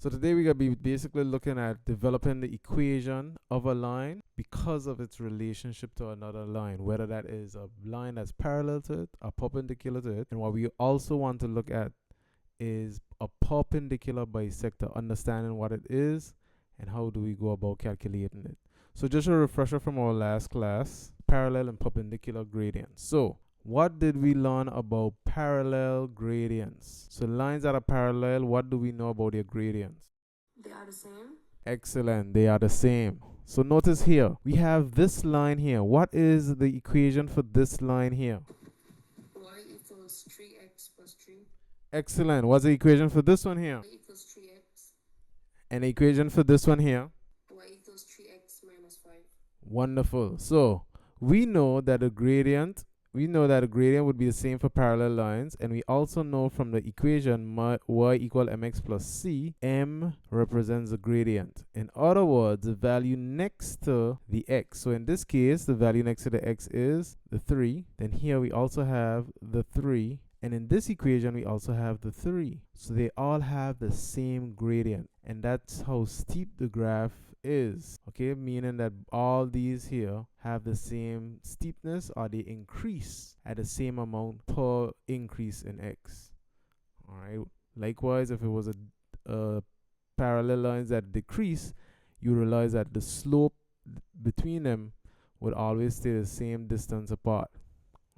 So today we're going to be basically looking at developing the equation of a line because of its relationship to another line, whether that is a line that's parallel to it or perpendicular to it. And what we also want to look at is a perpendicular bisector, understanding what it is and how do we go about calculating it. So just a refresher from our last class, parallel and perpendicular gradients. So what did we learn about parallel gradients? So lines that are parallel, what do we know about their gradients? They are the same. Excellent, they are the same. So notice here, we have this line here. What is the equation for this line here? Y equals 3x plus 3. Excellent. What's the equation for this one here? Y equals 3x. And the equation for this one here? Y equals 3x minus 5. Wonderful. So we know that a gradient would be the same for parallel lines, and we also know from the equation y equal mx plus c, m represents the gradient. In other words, the value next to the x. So in this case, the value next to the x is the 3. Then here we also have the 3. And in this equation, we also have the 3. So they all have the same gradient. And that's how steep the graph is. Okay, meaning that all these here have the same steepness, or they increase at the same amount per increase in x. Alright. Likewise, if it was a parallel lines that decrease, you realize that the slope between them would always stay the same distance apart.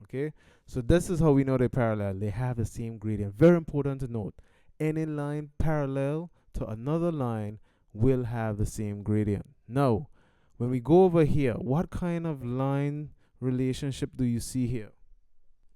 Okay, so this is how we know they're parallel. They have the same gradient. Very important to note. Any line parallel to another line will have the same gradient. Now, when we go over here, what kind of line relationship do you see here?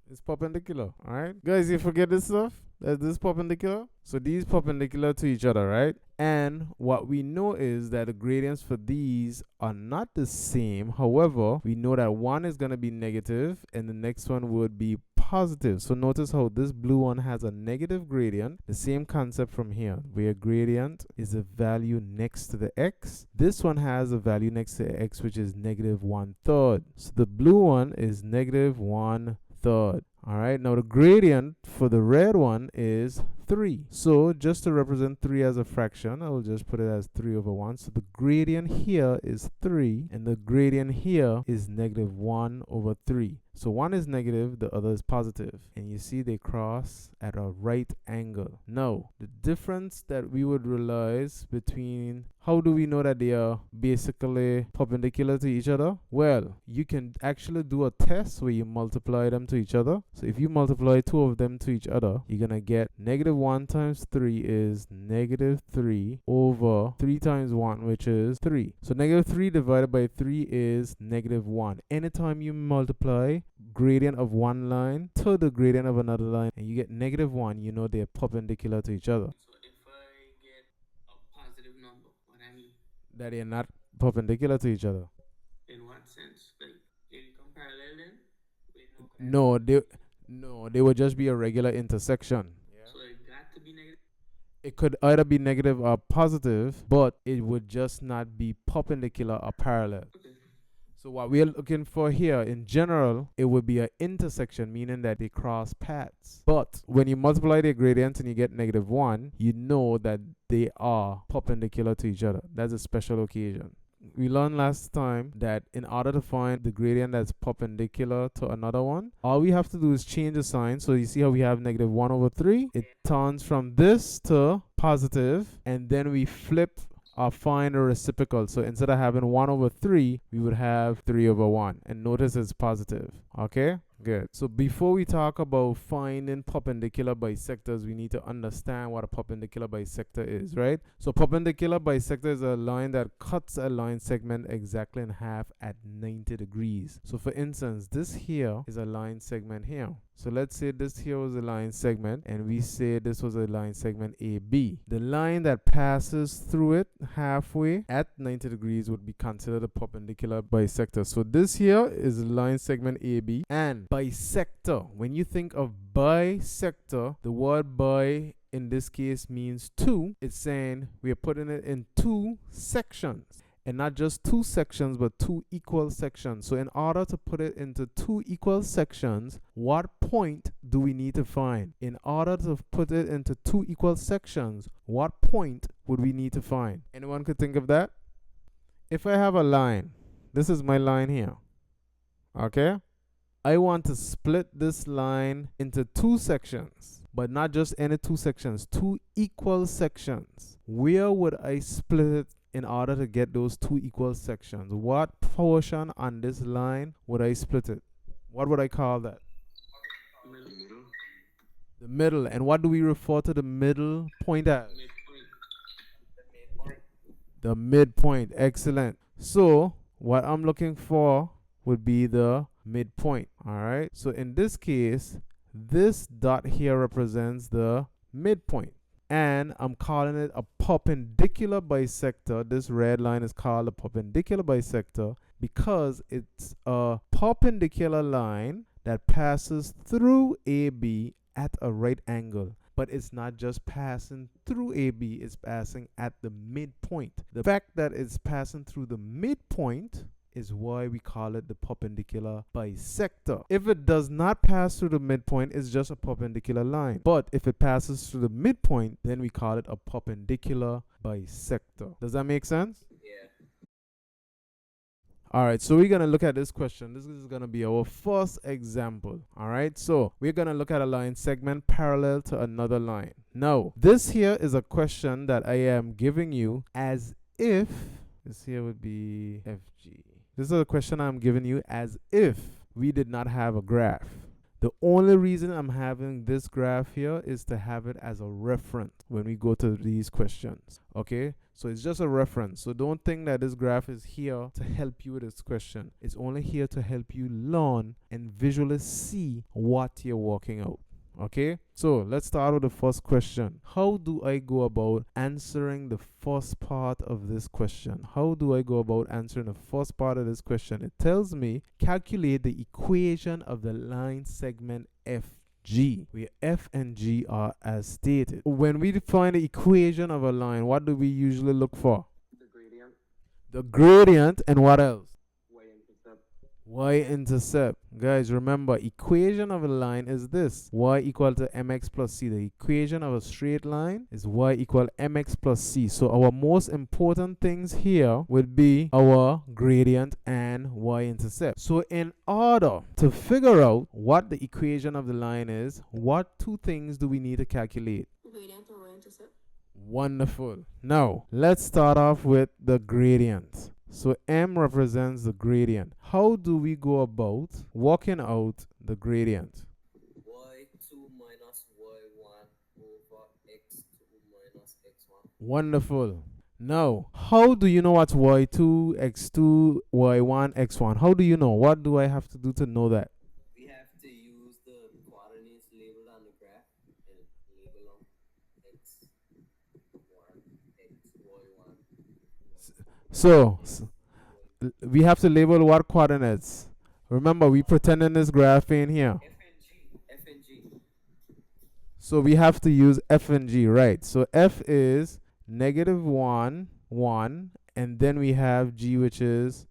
It's perpendicular. All right, guys, you forget this stuff? That this perpendicular? So these perpendicular to each other, right? And what we know is that the gradients for these are not the same. However, we know that one is going to be negative and the next one would be positive. So notice how this blue one has a negative gradient. The same concept from here, where gradient is a value next to the x. This one has a value next to the x, which is negative 1/3. So the blue one is negative 1/3. All right, now the gradient for the red one is 3. So just to represent 3 as a fraction, I will just put it as 3 over 1. So the gradient here is 3, and the gradient here is negative 1 over 3. So one is negative, the other is positive. And you see they cross at a right angle. Now, the difference that we would realize between, how do we know that they are basically perpendicular to each other? Well, you can actually do a test where you multiply them to each other. So if you multiply two of them to each other, you're going to get negative 1 times 3 is negative 3 over 3 times 1, which is 3. So negative 3 divided by 3 is negative 1. Anytime you multiply gradient of one line to the gradient of another line and you get negative 1, you know they're perpendicular to each other. So if I get a positive number, what I mean? That they're not perpendicular to each other. In what sense? Like, they become parallel then? No, they would just be a regular intersection. So it got to be negative? It could either be negative or positive, but it would just not be perpendicular or parallel. Okay. So what we're looking for here, in general, it would be an intersection, meaning that they cross paths. But when you multiply their gradients and you get negative 1, you know that they are perpendicular to each other. That's a special occasion. We learned last time that in order to find the gradient that's perpendicular to another one, all we have to do is change the sign. So you see how we have negative 1 over 3? It turns from this to positive, and then we flip or find a reciprocal. So instead of having 1 over 3, we would have 3 over 1. And notice it's positive. Okay? Good. So before we talk about finding perpendicular bisectors, we need to understand what a perpendicular bisector is, right? So perpendicular bisector is a line that cuts a line segment exactly in half at 90 degrees. So for instance, this here is a line segment here. So let's say this here was a line segment and we say this was a line segment AB. The line that passes through it halfway at 90 degrees would be considered a perpendicular bisector. So this here is a line segment AB, and bisector, when you think of bisector, the word bi in this case means two. It's saying we are putting it in two sections. And not just two sections, but two equal sections. So in order to put it into two equal sections, what point do we need to find? In order to put it into two equal sections, what point would we need to find? Anyone could think of that? If I have a line, this is my line here, okay? I want to split this line into two sections, but not just any two sections, two equal sections. Where would I split it in order to get those two equal sections? What portion on this line would I split it? What would I call that? Middle. The middle. And what do we refer to the middle point as? Midpoint. The midpoint. Excellent. So what I'm looking for would be the midpoint. All right. So in this case, this dot here represents the midpoint. And I'm calling it a perpendicular bisector. This red line is called a perpendicular bisector because it's a perpendicular line that passes through AB at a right angle. But it's not just passing through AB, it's passing at the midpoint. The fact that it's passing through the midpoint is why we call it the perpendicular bisector. If it does not pass through the midpoint, it's just a perpendicular line. But if it passes through the midpoint, then we call it a perpendicular bisector. Does that make sense? Yeah. All right, so we're going to look at this question. This is going to be our first example. All right, so we're going to look at a line segment parallel to another line. Now, this here is a question that I am giving you as if, this here would be FG. This is a question I'm giving you as if we did not have a graph. The only reason I'm having this graph here is to have it as a reference when we go to these questions. Okay, so it's just a reference. So don't think that this graph is here to help you with this question. It's only here to help you learn and visually see what you're working out. Okay, so let's start with the first question. How do I go about answering the first part of this question? How do I go about answering the first part of this question? It tells me calculate the equation of the line segment FG, where F and G are as stated. When we define the equation of a line, what do we usually look for? The gradient. The gradient, and what else? Y-intercept. Y-intercept. Guys, remember, equation of a line is this. Y equal to mx plus c. The equation of a straight line is y equal mx plus c. So our most important things here would be our gradient and y-intercept. So in order to figure out what the equation of the line is, what two things do we need to calculate? Gradient and y-intercept. Wonderful. Now, let's start off with the gradient. So M represents the gradient. How do we go about working out the gradient? Y2 minus y1 over x2 minus x1. Wonderful. Now, how do you know what's y2, x2, y1, x1? How do you know? What do I have to do to know that? We have to use the coordinates labeled on the graph and label them x1, y1. So, we have to label what coordinates? Remember, we pretending this graph in here. F and G. So we have to use F and G, right? So F is negative 1, 1, and then we have G, which is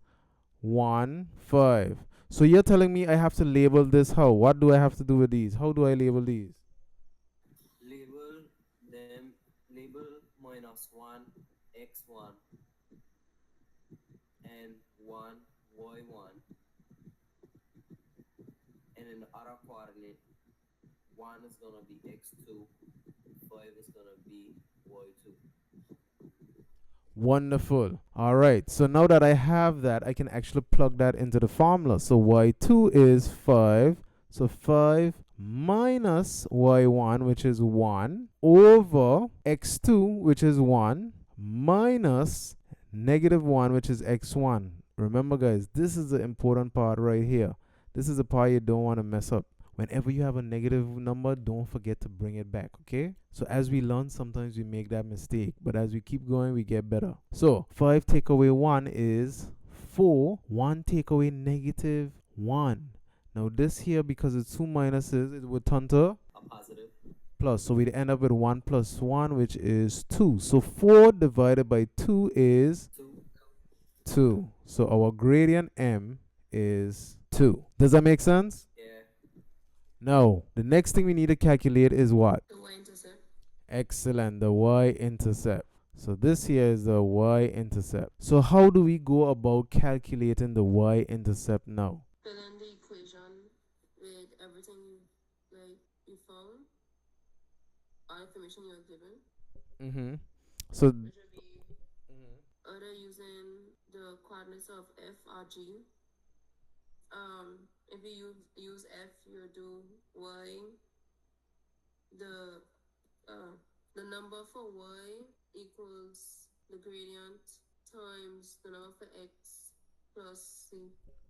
1, 5. So you're telling me I have to label this how? What do I have to do with these? How do I label these? Label them, label minus 1, x1, and 1, y1. And in the other coordinate, 1 is going to be x2, 5 is going to be y2. Wonderful. All right. So now that I have that, I can actually plug that into the formula. So y2 is 5. So 5 minus y1, which is 1, over x2, which is 1, minus negative 1, which is x1. Remember, guys, this is the important part right here. This is the part you don't want to mess up. Whenever you have a negative number, don't forget to bring it back, okay? So as we learn, sometimes we make that mistake. But as we keep going, we get better. So 5 take away 1 is 4. 1 take away negative 1. Now this here, because it's two minuses, it would turn to A positive. plus. So we'd end up with 1 plus 1, which is 2. So 4 divided by 2 is 2. 2. So our gradient m is 2. Does that make sense? Yeah. Now, the next thing we need to calculate is what? The y-intercept. Excellent, the y-intercept. So this here is the y-intercept. So how do we go about calculating the y-intercept now? Fill in the equation with everything like you found, all information you're given. So which would be either using the coordinates of f or g. If you use f, you do y. The the number for y equals the gradient times the number for x plus c.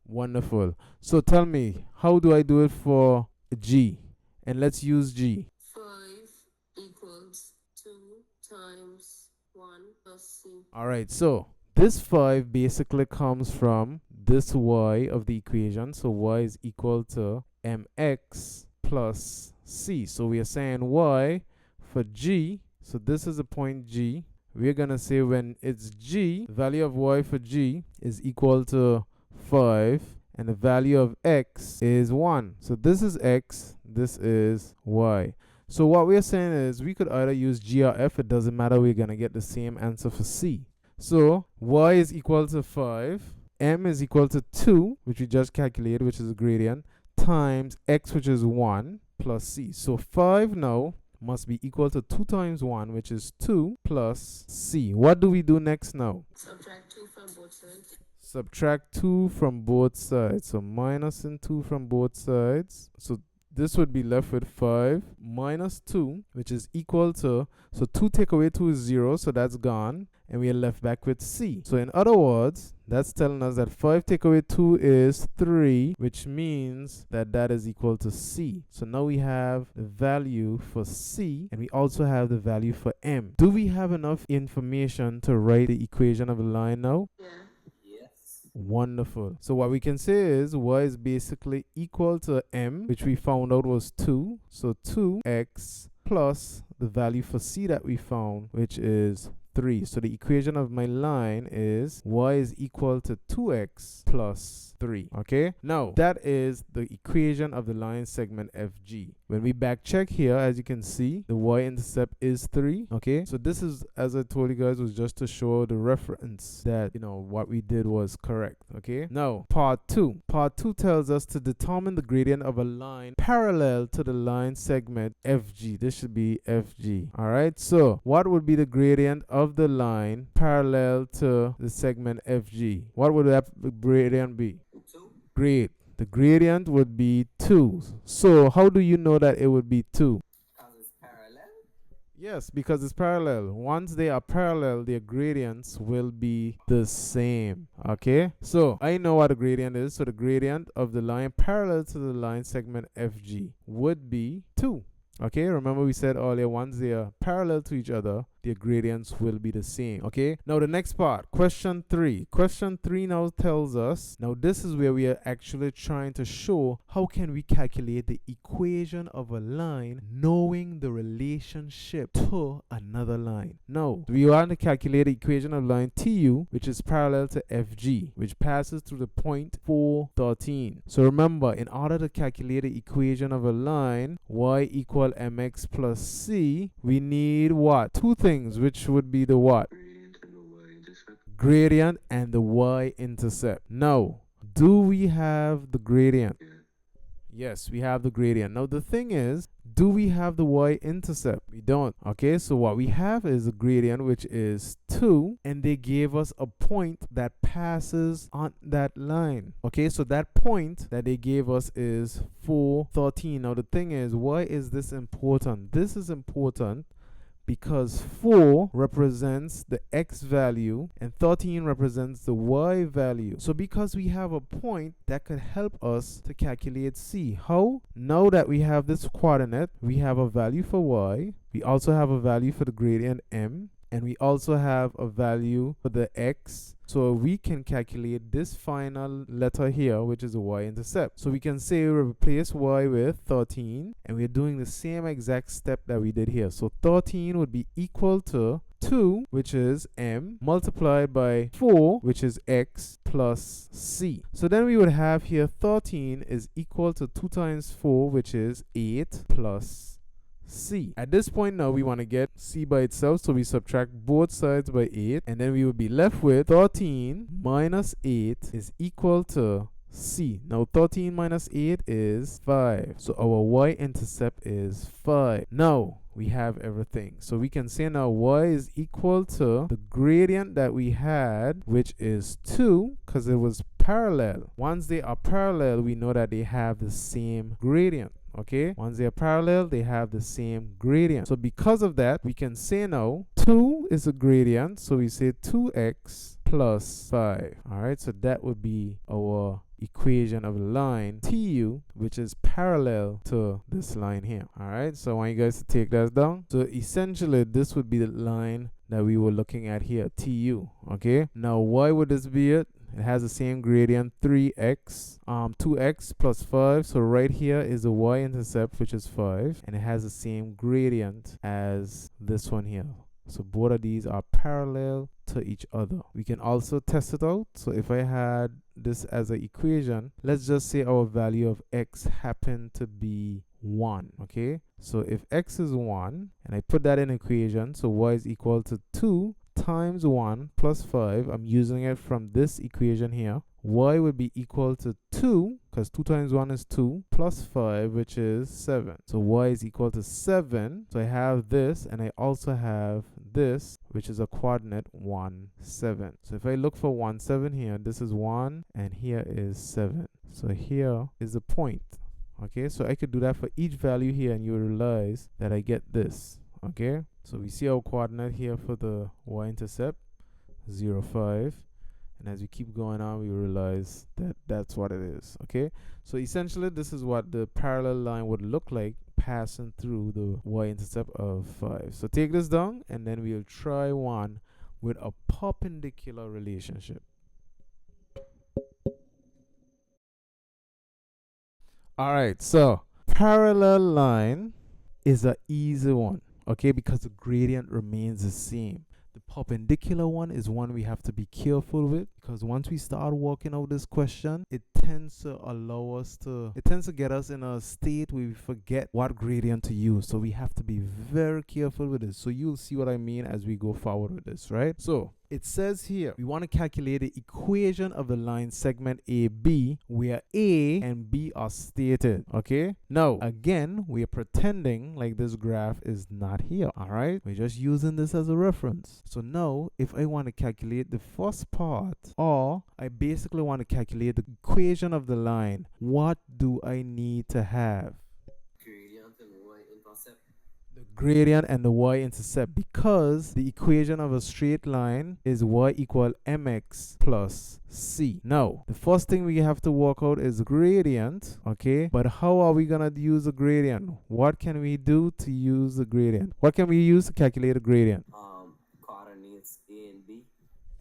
Wonderful. So tell me, how do I do it for g? And let's use g. 5 equals 2 times 1 plus c. All right, so this 5 basically comes from this y of the equation. So y is equal to mx plus c. So we are saying y for g. So this is a point g. We're going to say when it's g, the value of y for g is equal to 5. And the value of x is 1. So this is x, this is y. So what we're saying is we could either use g or f. It doesn't matter. We're going to get the same answer for c. So y is equal to 5. M is equal to 2, which we just calculated, which is a gradient, times x, which is 1, plus c. So 5 now must be equal to 2 times 1, which is 2, plus c. What do we do next now? Subtract 2 from both sides. Subtract 2 from both sides. So minus and 2 from both sides. So this would be left with 5 minus 2, which is equal to, so 2 take away 2 is 0, so that's gone. And we are left back with c. So in other words, that's telling us that 5 take away 2 is 3, which means that that is equal to c. So now we have the value for c, and we also have the value for m. Do we have enough information to write the equation of a line now? Yeah. Wonderful. So what we can say is y is basically equal to m, which we found out was 2. So 2x plus the value for c that we found, which is 3. So the equation of my line is y is equal to 2x plus 3. Okay, now that is the equation of the line segment FG. When we back check here, as you can see, the y-intercept is 3. Okay, so this is, as I told you guys, was just to show the reference that, you know, what we did was correct. Okay, now part 2. Part 2 tells us to determine the gradient of a line parallel to the line segment FG. This should be FG. All right, so what would be the gradient of the line parallel to the segment FG? What would that gradient be? 2. Great. The gradient would be 2. So how do you know that it would be 2? Because it's parallel? Yes, because it's parallel. Once they are parallel, their gradients will be the same. Okay, so I know what a gradient is. So the gradient of the line parallel to the line segment FG would be 2. Okay, remember we said earlier, once they are parallel to each other, their gradients will be the same. Okay, now the next part, question 3. Question 3 now tells us, now this is where we are actually trying to show how can we calculate the equation of a line knowing the relationship to another line. Now we want to calculate the equation of line TU, which is parallel to FG, which passes through the point 4, 13. So remember, in order to calculate the equation of a line y equal mx plus c, we need what? Two things, which would be the what? Gradient and the y-intercept. Now, do we have the gradient? Yes, we have the gradient. Now the thing is, do we have the y-intercept? We don't. Okay, so what we have is a gradient, which is 2, and they gave us a point that passes on that line. Okay, so that point that they gave us is 4, 13. Now the thing is, why is this important? This is important because 4 represents the x value and 13 represents the y value. So because we have a point that could help us to calculate c. How? Now that we have this coordinate, we have a value for y, we also have a value for the gradient m, and we also have a value for the x. So we can calculate this final letter here, which is the y-intercept. So we can say replace y with 13, and we're doing the same exact step that we did here. So 13 would be equal to 2, which is m, multiplied by 4, which is x, plus c. So then we would have here 13 is equal to 2 times 4, which is 8, plus c. At this point now we want to get c by itself, so we subtract both sides by 8, and then we would be left with 13 minus 8 is equal to c. Now 13 minus 8 is 5. So our y-intercept is 5. Now we have everything. So we can say now y is equal to the gradient that we had, which is 2, because it was parallel. Once they are parallel, we know that they have the same gradient. Okay, once they are parallel, they have the same gradient. So because of that, we can say now 2 is a gradient. So we say 2x plus 5. All right, so that would be our equation of a line TU, which is parallel to this line here. All right, so I want you guys to take that down. So essentially, this would be the line that we were looking at here, TU. Okay, now why would this be it? It has the same gradient, 3x, 2x plus 5. So right here is the y-intercept, which is 5, and it has the same gradient as this one here. So both of these are parallel to each other. We can also test it out. So if I had this as an equation, let's just say our value of x happened to be 1. Okay, so if x is 1 and I put that in equation, so y is equal to 2 times 1 plus 5, I'm using it from this equation here. Y would be equal to 2, because 2 times 1 is 2, plus 5, which is 7. So y is equal to 7. So I have this, and I also have this, which is a coordinate 1, 7. So if I look for 1, 7 here, this is 1, and here is 7. So here is the point. Okay, so I could do that for each value here, and you realize that I get this. Okay, so we see our coordinate here for the y-intercept, 0, 5. And as we keep going on, we realize that that's what it is. Okay, so essentially this is what the parallel line would look like passing through the y-intercept of 5. So take this down, and then we'll try one with a perpendicular relationship. All right, so parallel line is an easy one, okay, because the gradient remains the same. The perpendicular one is one we have to be careful with, because once we start working out this question, it tends to get us in a state where we forget what gradient to use. So we have to be very careful with this. So you'll see what I mean as we go forward with this, right? So it says here we want to calculate the equation of the line segment AB where A and B are stated. Okay, now again we are pretending like this graph is not here. All right, we're just using this as a reference. So now if I want to calculate the first part, or I basically want to calculate the equation of the line, what do I need to have? Gradient and y-intercept. The gradient and the y-intercept, because the equation of a straight line is y equal mx plus c. Now, the first thing we have to work out is gradient, okay? But how are we gonna use the gradient? What can we do to use the gradient? What can we use to calculate a gradient? Coordinates A and B.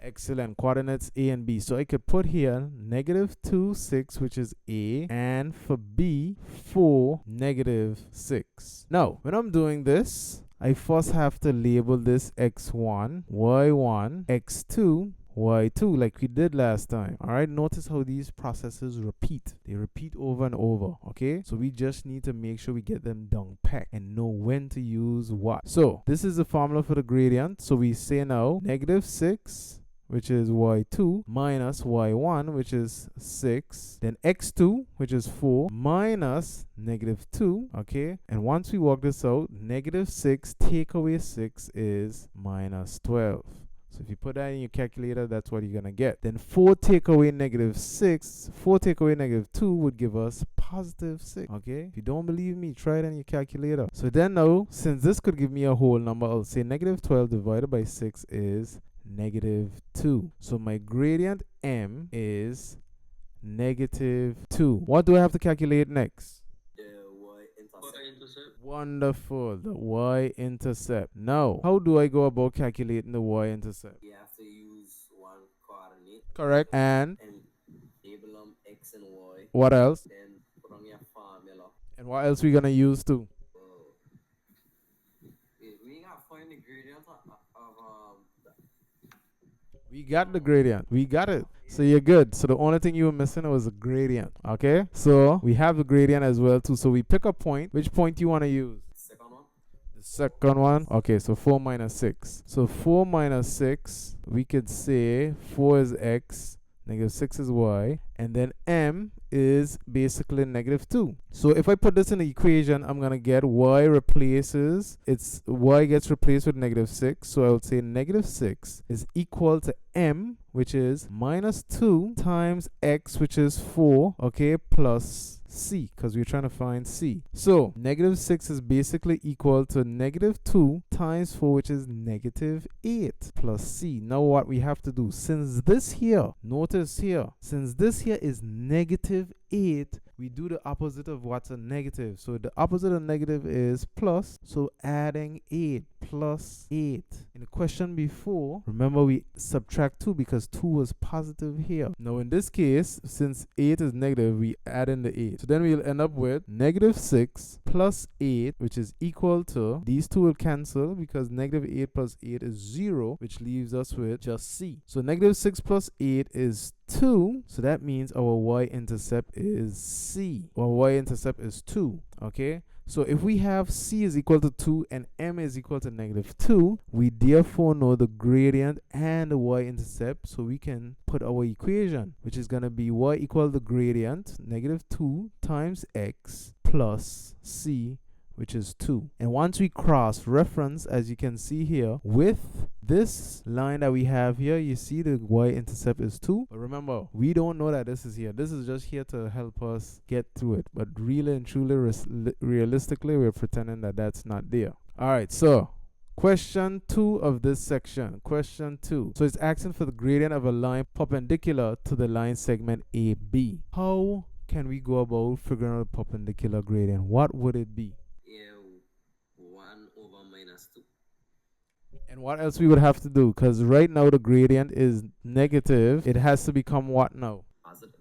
Excellent, coordinates A and B. So I could put here -2, 6, which is A, and for B, 4, -6. Now, when I'm doing this, I first have to label this x1, y1, x2, y2, like we did last time. All right, notice how these processes repeat. They repeat over and over, okay? So we just need to make sure we get them down packed and know when to use what. So this is the formula for the gradient. So we say now -6, which is y2, minus y1, which is 6, then x2, which is 4, minus -2, okay? And once we work this out, -6 take away 6 is -12. So if you put that in your calculator, that's what you're going to get. Then 4 take away -6, 4 take away -2 would give us +6, okay? If you don't believe me, try it on your calculator. So then now, since this could give me a whole number, I'll say -12 divided by 6 is -2. So my gradient m is -2. What do I have to calculate next? The y-intercept. Wonderful, the y-intercept. Now, how do I go about calculating the y-intercept? You have to use one coordinate Correct. and label them X and Y. What else? Then put on your formula. And what else we gonna use too? Uh, we got find the gradient of We got the gradient. We got it. So you're good. So the only thing you were missing was a gradient. Okay? So we have the gradient as well too. So we pick a point. Which point do you want to use? second one. The second one. Okay, so 4 minus 6. So 4 minus 6, we could say 4 is x, negative 6 is y, and then m is basically negative 2. So if I put this in the equation, I'm going to get y gets replaced with negative 6. So I would say negative 6 is equal to m, which is minus 2 times x, which is 4, okay, plus c, because we're trying to find c. So negative 6 is basically equal to negative 2 times 4, which is negative 8, plus c. Now what we have to do, since this here, notice here, since this here is negative 8, we do the opposite of what's a negative. So the opposite of negative is plus. So adding 8 plus 8. In the question before, remember we subtract 2 because 2 was positive here. Now in this case, since 8 is negative, we add in the 8. So then we'll end up with negative 6 plus 8, which is equal to, these two will cancel because negative 8 plus 8 is 0, which leaves us with just c. So negative 6 plus 8 is 2, so that means our y-intercept is c. Our y-intercept is 2, okay? So if we have c is equal to 2 and m is equal to negative 2, we therefore know the gradient and the y-intercept, so we can put our equation, which is going to be y equal the gradient, negative 2 times x plus c, which is 2. And once we cross reference, as you can see here, with this line that we have here, you see the y-intercept is 2. But remember, we don't know that this is here. This is just here to help us get through it. But really and truly, realistically, we're pretending that that's not there. All right, so question 2 of this section. Question 2. So it's asking for the gradient of a line perpendicular to the line segment AB. How can we go about figuring out a perpendicular gradient? What would it be? 1 over minus 2. And what else we would have to do? Because right now the gradient is negative. It has to become what now? Positive.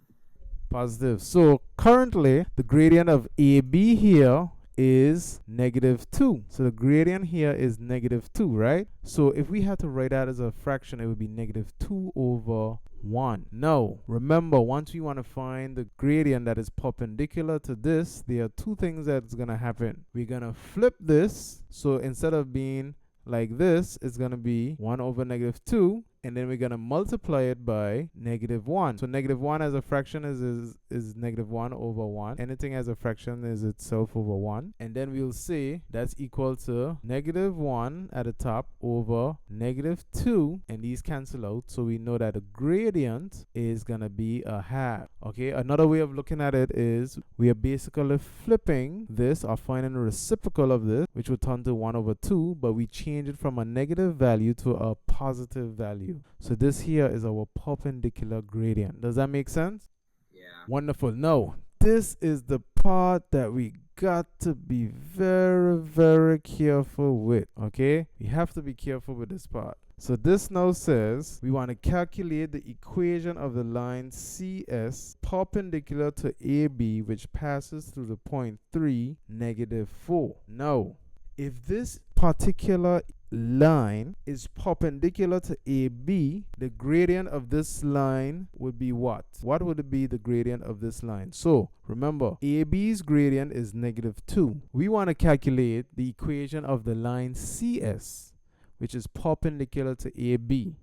Positive. So currently the gradient of AB here is negative 2. So the gradient here is negative 2, right? So if we had to write that as a fraction, it would be negative 2 over 1. Now, remember, once we want to find the gradient that is perpendicular to this, there are two things that's going to happen. We're going to flip this. So instead of being like this, it's going to be 1 over negative 2. And then we're going to multiply it by negative 1. So negative 1 as a fraction is negative 1 over 1. Anything as a fraction is itself over 1. And then we'll say that's equal to negative 1 at the top over negative 2. And these cancel out. So we know that the gradient is going to be a half. Okay, another way of looking at it is we are basically flipping this or finding the reciprocal of this, which would turn to 1 over 2. But we change it from a negative value to a positive value. So this here is our perpendicular gradient. Does that make sense? Yeah. Wonderful. Now, this is the part that we got to be very, very careful with. Okay? We have to be careful with this part. So this now says we want to calculate the equation of the line CS perpendicular to AB, which passes through the point 3, negative 4. Now, if this particular line is perpendicular to AB, the gradient of this line would be what? What would it be the gradient of this line? So remember, AB's gradient is negative 2. We want to calculate the equation of the line CS, which is perpendicular to AB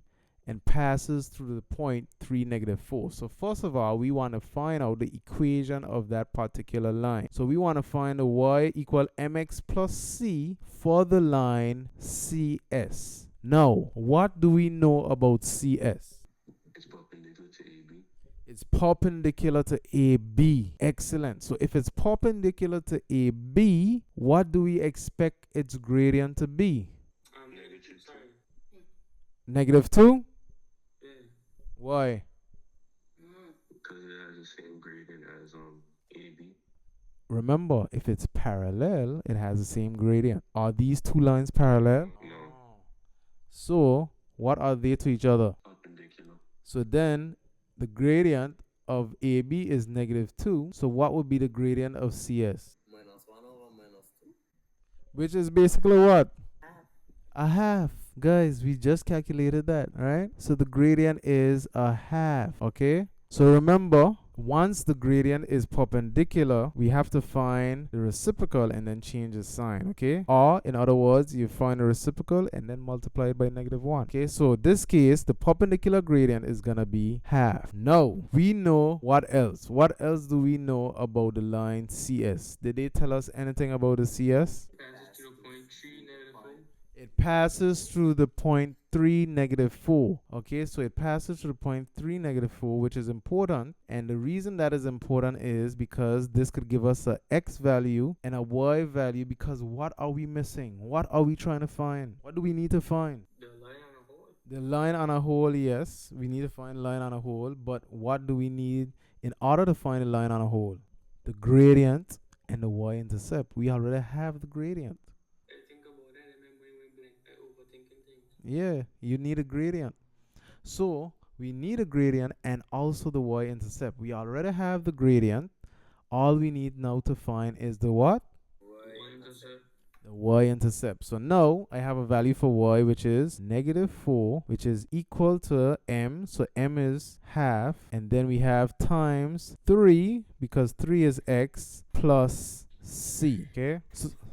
and passes through the point 3, negative 4. So first of all, we want to find out the equation of that particular line. So we want to find the y equal mx plus c for the line CS. Now, what do we know about CS? It's perpendicular to AB. It's perpendicular to AB. Excellent. So if it's perpendicular to AB, what do we expect its gradient to be? Negative 2. Negative 2? Yeah. Why? Because it has the same gradient as AB. Remember, if it's parallel, it has the same gradient. Are these two lines parallel? No. So, what are they to each other? Perpendicular. So then the gradient of AB is -2. So what would be the gradient of CS? -1/-2. Which is basically what? Half. A half. Guys, we just calculated that, right? So the gradient is a half, okay? So remember, once the gradient is perpendicular, we have to find the reciprocal and then change the sign, okay? Or, in other words, you find the reciprocal and then multiply it by -1. Okay, so this case, the perpendicular gradient is gonna be half. Now, we know what else? What else do we know about the line CS? Did they tell us anything about the CS? Passes to the point 3, -4. It passes through the point 3, -4. Okay, so it passes through the point 3, -4, which is important. And the reason that is important is because this could give us a x value and a y value, because what are we missing? What are we trying to find? What do we need to find? The line on a whole. The line on a whole, yes. We need to find line on a whole. But what do we need in order to find a line on a whole? The gradient and the y-intercept. We already have the gradient. I think about that and my mind went blank. I overthinking things. Yeah, you need a gradient. So we need a gradient and also the y-intercept. We already have the gradient. All we need now to find is the what? Y-intercept. The y-intercept. So now I have a value for y, which is -4, which is equal to m. So m is half. And then we have times 3, because 3 is x, plus c. Okay?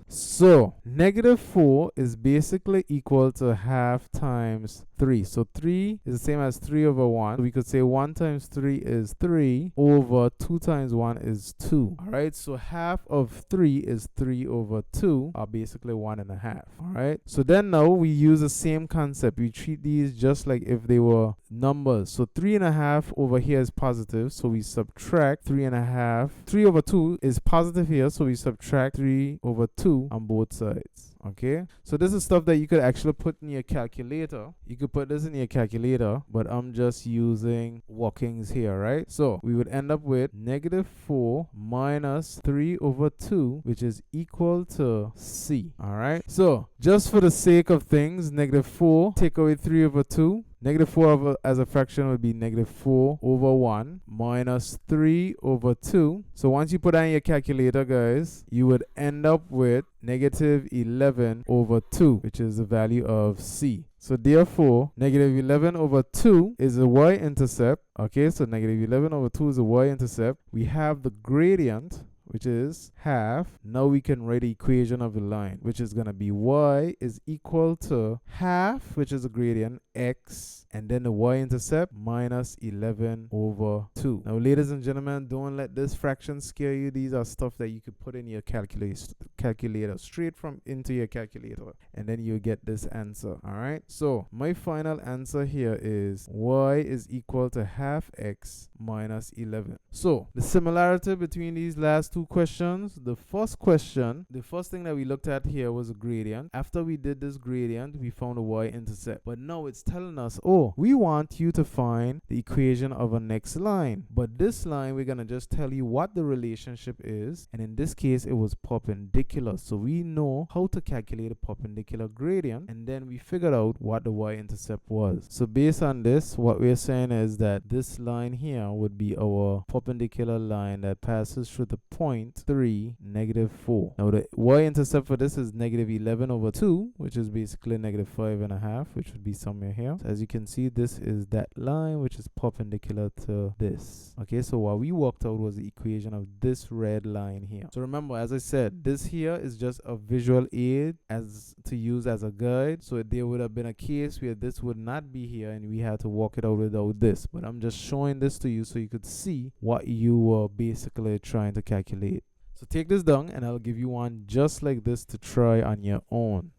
So -4 is basically equal to half times 3. So 3 is the same as 3/1. So we could say 1 times 3 is 3 over 2 times 1 is 2. All right. So half of 3 is 3/2, or basically 1.5. All right. So then now we use the same concept. We treat these just like if they were numbers. So 3.5 over here is positive. So we subtract 3.5. 3/2 is positive here. So we subtract 3/2 on both sides. Okay, so this is stuff that you could actually put in your calculator. You could put this in your calculator, but I'm just using workings here, right? So we would end up with -4 minus 3/2, which is equal to c. All right, so just for the sake of things, -4 take away 3/2. -4 as a fraction would be -4/1 minus 3/2. So once you put that in your calculator, guys, you would end up with -11/2, which is the value of c. So therefore, -11/2 is the y-intercept. Okay, so -11/2 is the y-intercept. We have the gradient, which is half. Now we can write the equation of the line, which is going to be y is equal to half, which is the gradient, x, and then the y-intercept minus 11/2. Now, ladies and gentlemen, don't let this fraction scare you. These are stuff that you could put in your calculator, straight from into your calculator, and then you get this answer. All right. So my final answer here is y is equal to half x minus 11. So the similarity between these last two questions, the first question, the first thing that we looked at here was a gradient. After we did this gradient, we found a y-intercept. But now it's telling us, oh, we want you to find the equation of a next line. But this line, we're going to just tell you what the relationship is. And in this case, it was perpendicular. So we know how to calculate a perpendicular gradient. And then we figured out what the y-intercept was. So based on this, what we're saying is that this line here would be our perpendicular line that passes through the point 3, -4. Now the y-intercept for this is -11/2, which is basically -5.5, which would be somewhere here. So as you can see, this is that line which is perpendicular to this. Okay, so what we worked out was the equation of this red line here. So remember, as I said, this here is just a visual aid as to use as a guide. So there would have been a case where this would not be here and we had to work it out without this. But I'm just showing this to you so you could see what you were basically trying to calculate. So take this down and I'll give you one just like this to try on your own.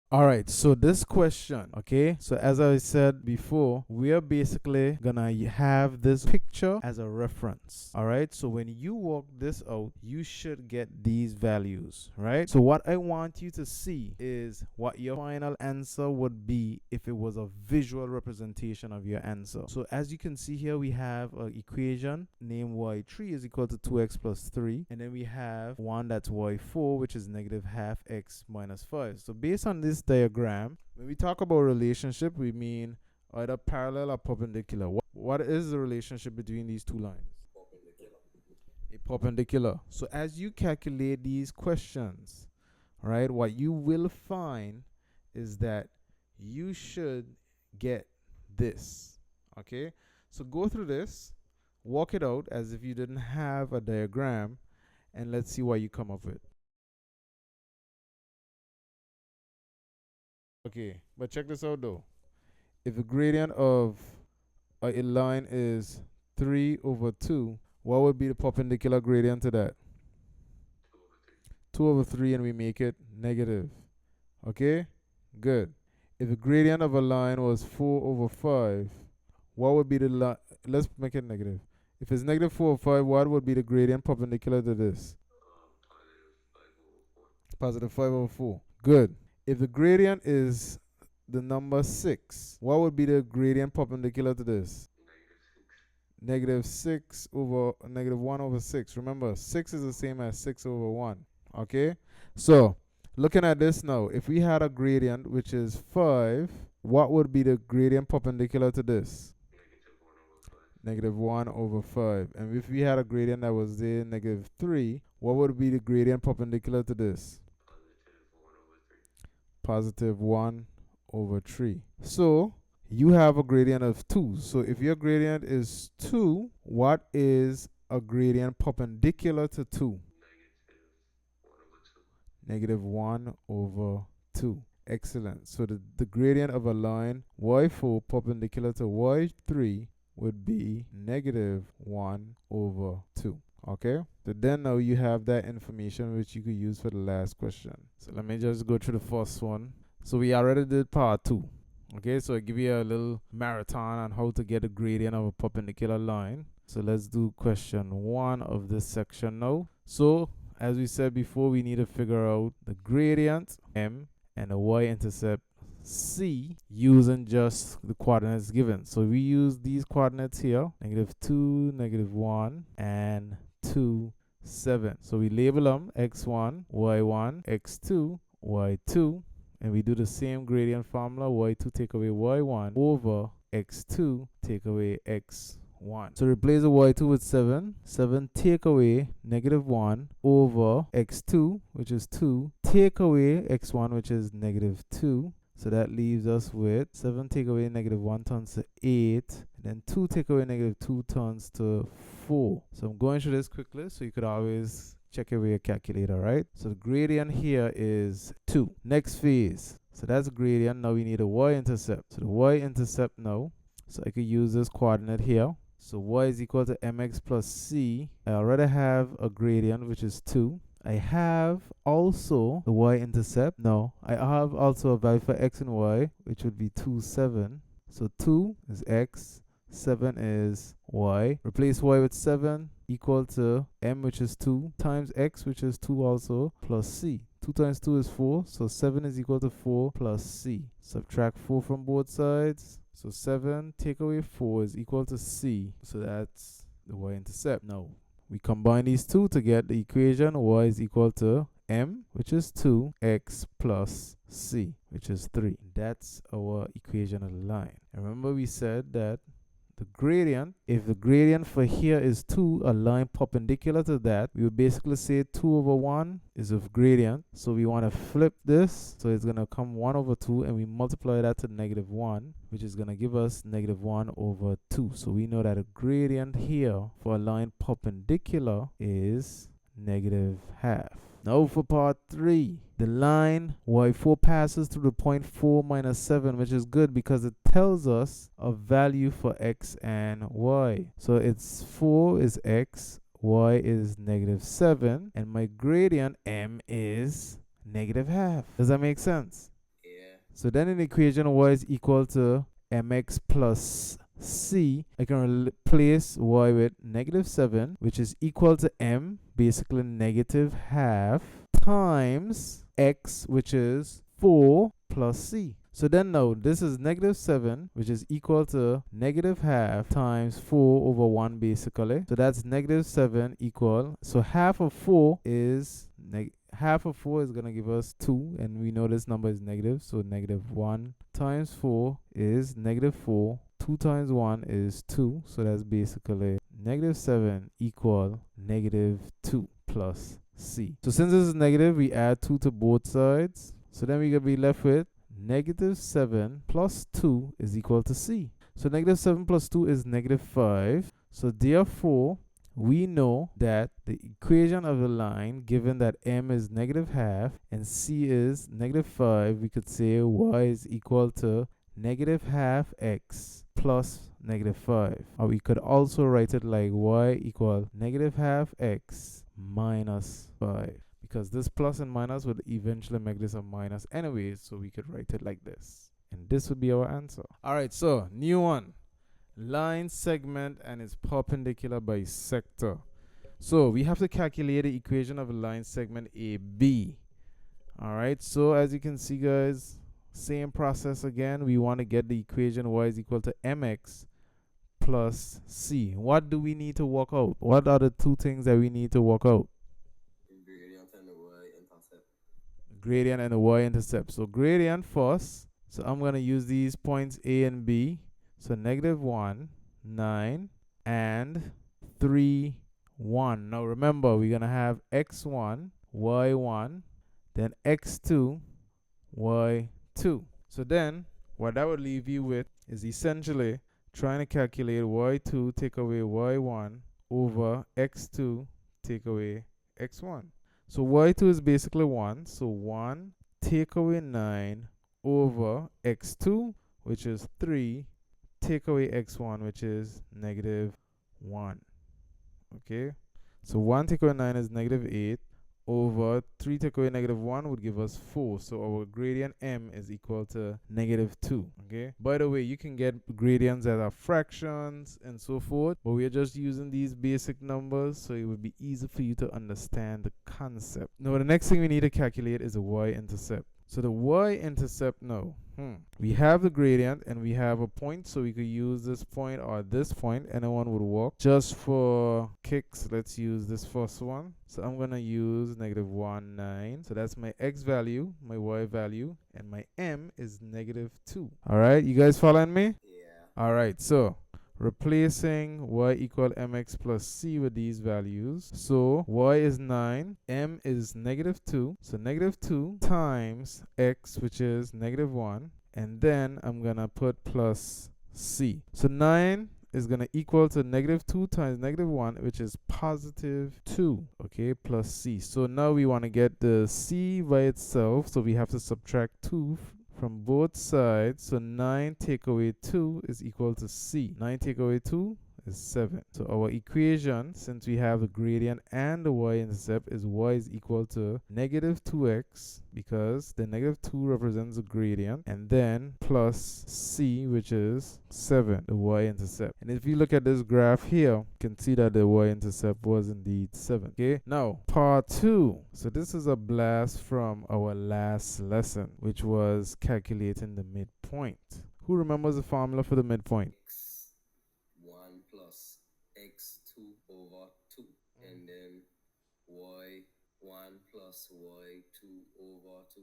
All right, so this question, okay, so as I said before, we are basically gonna have this picture as a reference. All right, so when you work this out, you should get these values, right? So what I want you to see is what your final answer would be if it was a visual representation of your answer. So as you can see here, we have an equation named y3 is equal to 2x plus 3, and then we have one that's y4, which is -half x minus 5. So based on this diagram, When we talk about relationship, we mean either parallel or perpendicular. What is the relationship between these two lines? Perpendicular. A perpendicular. So as you calculate these questions, right, what you will find is that you should get this. Okay? So go through this, walk it out as if you didn't have a diagram, and let's see what you come up with. Okay, but check this out though. If the gradient of a line is 3 over 2, what would be the perpendicular gradient to that? 2 over 3, and we make it negative. Okay? Good. If the gradient of a line was 4 over 5, what would be the line? Let's make it negative. If it's negative 4 over 5, what would be the gradient perpendicular to this? Positive 5 over 4. Good. If the gradient is the number 6, what would be the gradient perpendicular to this? Negative 6 over negative 1 over 6. Remember, 6 is the same as 6 over 1. Okay? So, looking at this now, if we had a gradient which is 5, what would be the gradient perpendicular to this? Negative 1 over 5. And if we had a gradient that was there, negative 3, what would be the gradient perpendicular to this? Positive 1 over 3. So, you have a gradient of 2. So, if your gradient is 2, what is a gradient perpendicular to 2? Negative 1 over 2. Excellent. So, the gradient of a line y4 perpendicular to y3 would be negative 1 over 2. Okay? So then now you have that information which you could use for the last question. So let me just go through the first one. So we already did part 2. Okay, so I give you a little marathon on how to get a gradient of a perpendicular line. So let's do question 1 of this section now. So as we said before, we need to figure out the gradient m and the y-intercept c using just the coordinates given. So we use these coordinates here, negative 2, negative 1, and 2, 7. So we label them x1, y1, x2, y2, and we do the same gradient formula, y2 take away y1 over x2 take away x1. So replace the y2 with 7. 7 take away negative 1 over x2, which is 2, take away x1, which is negative 2. So that leaves us with 7 take away negative 1 turns to 8. And then 2 take away negative 2 turns to 4. So I'm going through this quickly so you could always check it with your calculator, right? So the gradient here is 2. Next phase. So that's a gradient. Now we need a y-intercept. So the y-intercept now. So I could use this coordinate here. So y is equal to mx plus c. I already have a gradient which is 2. I have also the y-intercept. No, I have also a value for x and y, which would be 2, 7. So 2 is x, 7 is y. Replace y with 7 equal to m, which is 2, times x, which is 2 also, plus c. 2 times 2 is 4, so 7 is equal to 4 plus c. Subtract 4 from both sides. So 7 take away 4 is equal to c. So that's the y-intercept. Now, we combine these two to get the equation y is equal to m, which is 2, x plus c, which is 3. That's our equation of the line. And remember we said that the gradient, if the gradient for here is 2, a line perpendicular to that, we would basically say 2 over 1 is of gradient. So we want to flip this. So it's going to come 1 over 2, and we multiply that to negative 1, which is going to give us negative 1 over 2. So we know that a gradient here for a line perpendicular is negative half. Now for part 3, the line y4 passes through the point 4 minus 7, which is good because it tells us a value for x and y. So it's 4 is x, y is negative 7, and my gradient m is negative half. Does that make sense? Yeah. So then in the equation y is equal to mx plus c, I can replace y with negative 7, which is equal to m, basically negative half, times x, which is 4 plus c. So then now this is negative 7, which is equal to negative half times 4 over 1 basically. So that's negative 7 equal. So half of 4 is half of 4 is going to give us 2, and we know this number is negative, so negative 1 times 4 is negative 4. 2 times 1 is 2, so that's basically negative 7 equal negative 2 plus C. So since this is negative, we add 2 to both sides. So then we're going to be left with negative 7 plus 2 is equal to C. So negative 7 plus 2 is negative 5. So therefore, we know that the equation of the line, given that m is negative half and c is negative 5, we could say y is equal to negative half x plus negative 5. Or we could also write it like y equal negative half x minus 5. Because this plus and minus would eventually make this a minus anyway, so we could write it like this. And this would be our answer. Alright, so new one. Line segment and its perpendicular bisector. So we have to calculate the equation of a line segment AB. Alright, so as you can see, guys, same process again. We want to get the equation y is equal to mx plus c. What do we need to work out? What are the two things that we need to work out? Gradient and the y-intercept. Gradient and the y-intercept. So gradient first. So I'm going to use these points A and B. So negative 1, 9, and 3, 1. Now remember, we're going to have x1, y1, then x2, y2. So then, what that would leave you with is essentially trying to calculate y2 take away y1 over x2 take away x1. So y2 is basically 1. So 1 take away 9 over x2, which is 3, take away x1, which is negative 1. Okay, so 1 take away 9 is negative 8 over 3 take away negative 1 would give us 4. So our gradient m is equal to negative 2. Okay, by the way, you can get gradients that are fractions and so forth, but we are just using these basic numbers so it would be easy for you to understand the concept. Now the next thing we need to calculate is a y-intercept. So the y-intercept now, we have the gradient and we have a point, so we could use this point or this point. Anyone would work. Just for kicks, let's use this first one. So I'm going to use negative 1, 9. So that's my x value, my y value, and my m is negative 2. All right, you guys following me? Yeah. All right, so replacing y equal mx plus c with these values. So y is 9, m is negative 2. So negative 2 times x, which is negative 1. And then I'm going to put plus c. So 9 is going to equal to negative 2 times negative 1, which is positive 2. Okay, plus c. So now we want to get the c by itself. So we have to subtract 2 from both sides. So 9 take away 2 is equal to c. 9 take away 2 is 7. So our equation, since we have the gradient and the y-intercept, is y is equal to negative 2x, because the negative 2 represents the gradient, and then plus c, which is 7, the y-intercept. And if you look at this graph here, you can see that the y-intercept was indeed 7. Okay, now part 2. So this is a blast from our last lesson, which was calculating the midpoint. Who remembers the formula for the midpoint? X1 plus x2 over 2, and then y1 plus y2 over 2.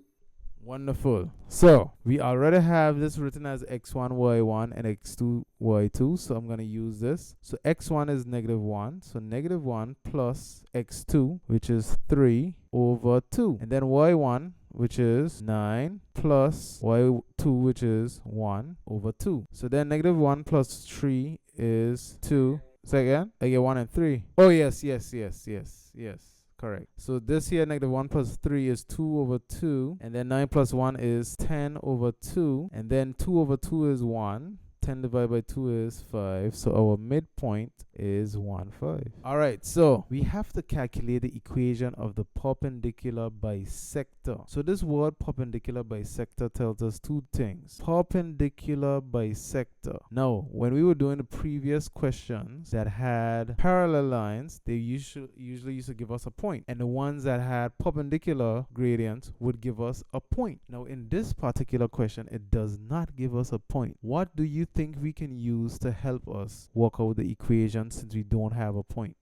Wonderful. So we already have this written as x1 y1 and x2 y2. So I'm going to use this. So x1 is negative 1. So negative 1 plus x2, which is 3 over 2. And then y1, which is 9, plus y2, which is 1 over 2. So then negative 1 plus 3 is 2. Say again? I get 1 and 3. Oh, yes. Correct. So this here, negative 1 plus 3 is 2 over 2. And then 9 plus 1 is 10 over 2. And then 2 over 2 is 1. 10 divided by 2 is 5. So our midpoint is 1, 5. All right, so we have to calculate the equation of the perpendicular bisector. So this word perpendicular bisector tells us two things. Perpendicular bisector. Now, when we were doing the previous questions that had parallel lines, they usually used to give us a point. And the ones that had perpendicular gradients would give us a point. Now, in this particular question, it does not give us a point. What do you think we can use to help us work out the equation since we don't have a point?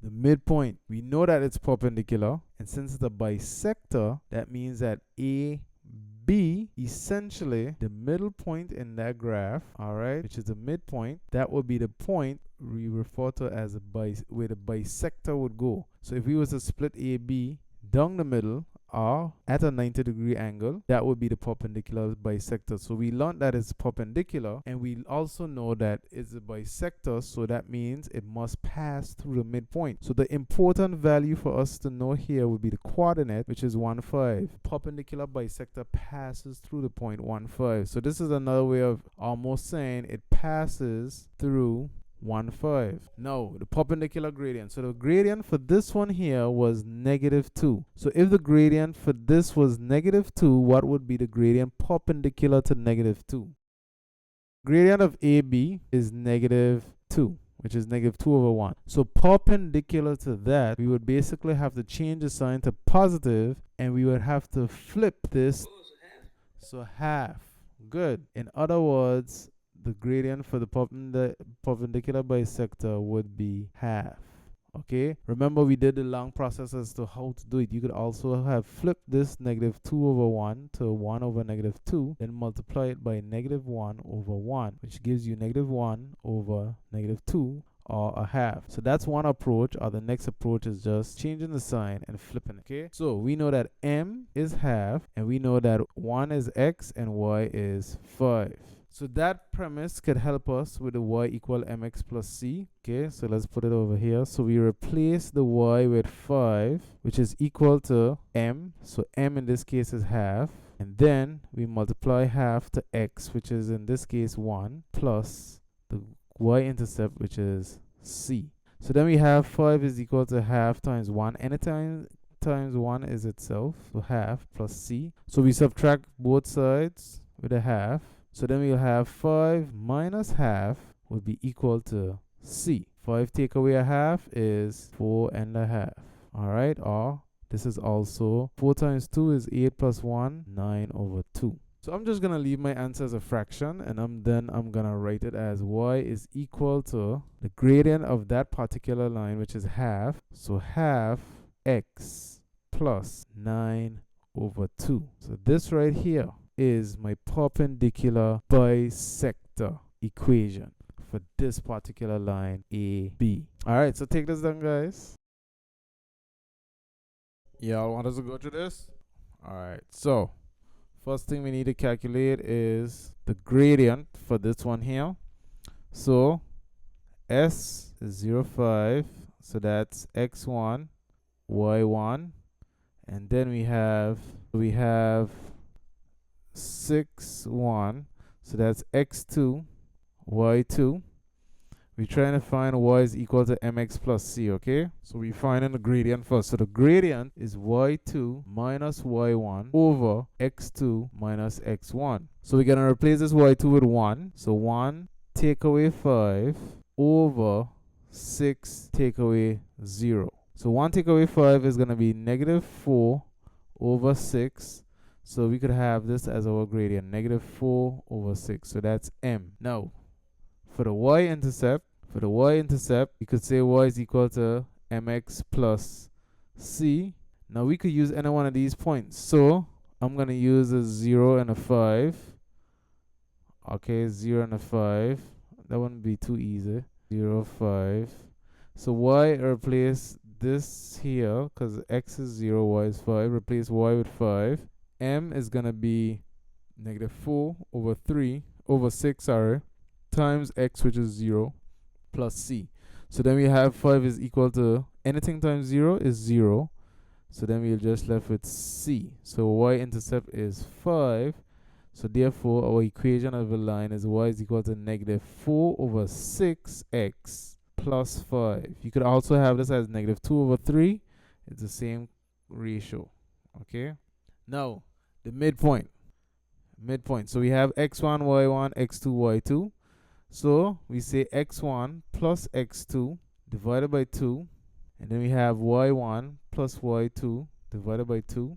The midpoint, we know that it's perpendicular, and since it's a bisector, that means that AB, essentially the middle point in that graph, all right, which is the midpoint, that would be the point we refer to as where the bisector would go. So if we was to split AB down the middle or at a 90-degree angle, that would be the perpendicular bisector. So we learned that it's perpendicular, and we also know that it's a bisector, so that means it must pass through the midpoint. So the important value for us to know here would be the coordinate, which is 1, 5. Perpendicular bisector passes through the point 1, 5. So this is another way of almost saying it passes through 1, 5. Now, the perpendicular gradient. So the gradient for this one here was -2. So if the gradient for this was -2, what would be the gradient perpendicular to -2? Gradient of AB is -2, which is -2/1. So perpendicular to that, we would basically have to change the sign to positive, and we would have to flip this. So half. Good. In other words, the gradient for the perpendicular bisector would be half. Okay, remember we did the long process as to how to do it. You could also have flipped this -2/1 to 1/-2, then multiply it by -1/1, which gives you -1/-2, or a half. So that's one approach, or the next approach is just changing the sign and flipping it. Okay, so we know that m is half, and we know that 1 is x and y is 5. So that premise could help us with the y equal mx plus c. Okay, so let's put it over here. So we replace the y with 5, which is equal to m. So m in this case is half. And then we multiply half to x, which is in this case 1, plus the y-intercept, which is c. So then we have 5 is equal to half times 1. Anytime times 1 is itself, so half plus c. So we subtract both sides with a half. So then we'll have 5 minus half would be equal to c. 5 take away a half is 4.5. All right, or this is also 4 times 2 is 8 plus 1, 9/2. So I'm just going to leave my answer as a fraction, and then I'm going to write it as y is equal to the gradient of that particular line, which is half. So half x plus 9/2. So this right here is my perpendicular bisector equation for this particular line AB. All right, so take this down, guys. Y'all want us to go through this? All right, so first thing we need to calculate is the gradient for this one here. So S is 0, 5, so that's x1, y1, and then we have 6, 1, so that's x2, y2. We're trying to find y is equal to mx plus c, okay? So we're finding the gradient first. So the gradient is y2 minus y1 over x2 minus x1. So we're going to replace this y2 with 1. So 1 take away 5 over 6 take away 0. So 1 take away 5 is going to be -4 over 6. So we could have this as our gradient, -4 over 6. So that's m. Now, for the y-intercept, you could say y is equal to mx plus c. Now we could use any one of these points. So I'm going to use a 0 and a 5. Okay, 0 and a 5. That wouldn't be too easy. 0, 5. So y, replace this here, because x is 0, y is 5. Replace y with 5. M is going to be -4 over 3 over 6, sorry, times x, which is 0, plus c. So then we have 5 is equal to, anything times 0 is 0. So then we're just left with c. So y-intercept is 5. So therefore, our equation of the line is y is equal to -4 over 6x plus 5. You could also have this as -2 over 3. It's the same ratio. Okay. Now, the midpoint. So we have x1, y1, x2, y2. So we say x1 plus x2 divided by 2. And then we have y1 plus y2 divided by 2.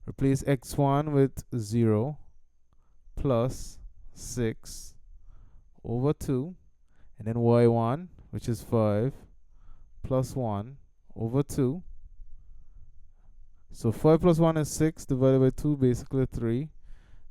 Replace x1 with 0 plus 6 over 2. And then y1, which is 5, plus 1 over 2. So 5 plus 1 is 6 divided by 2, basically 3.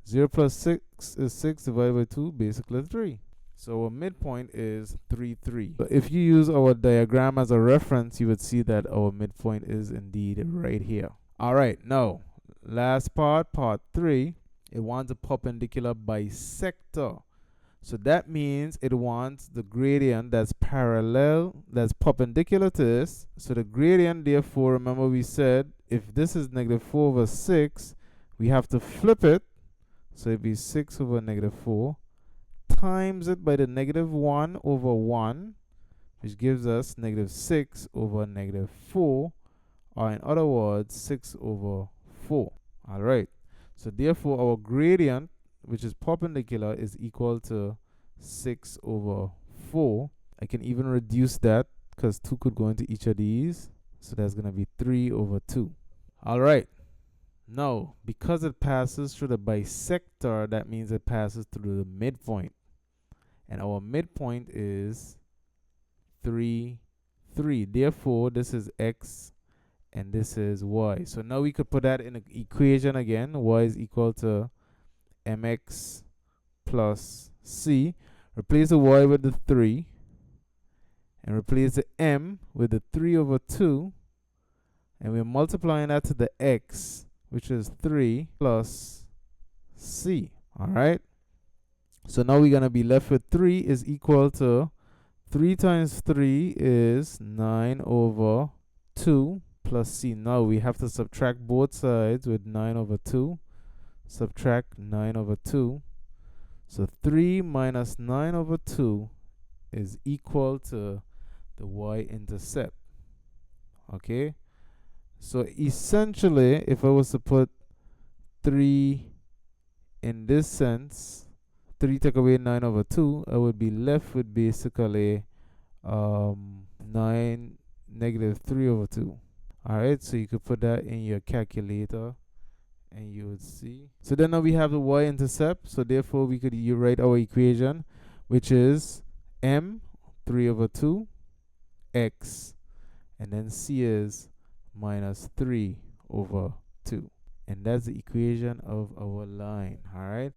0 plus 6 is 6 divided by 2, basically 3. So our midpoint is 3, 3. So if you use our diagram as a reference, you would see that our midpoint is indeed right here. All right, now, last part, part 3, it wants a perpendicular bisector. So that means it wants the gradient that's parallel, that's perpendicular to this. So the gradient, therefore, remember we said, if this is negative 4 over 6, we have to flip it. So it'd be 6 over negative 4 times it by the negative 1 over 1, which gives us negative 6 over negative 4, or in other words, 6 over 4. All right. So therefore, our gradient, which is perpendicular, is equal to 6 over 4. I can even reduce that because 2 could go into each of these. So that's going to be 3 over 2. All right. Now, because it passes through the bisector, that means it passes through the midpoint. And our midpoint is 3, 3. Therefore, this is x and this is y. So now we could put that in an equation again. Y is equal to mx plus c. Replace the y with the 3. And replace the m with the 3 over 2. And we're multiplying that to the x, which is 3 plus c. All right. So now we're going to be left with 3 is equal to 3 times 3 is 9 over 2 plus c. Now we have to subtract both sides with 9 over 2. Subtract 9 over 2. So 3 minus 9 over 2 is equal to the y-intercept. Okay. So essentially, if I was to put 3 in this sense, 3 take away 9 over 2, I would be left with basically 9 negative 3 over 2. Alright, so you could put that in your calculator and you would see. So then now we have the y-intercept, so therefore we could write our equation, which is m 3 over 2 x, and then c is minus 3 over 2. And that's the equation of our line. Alright.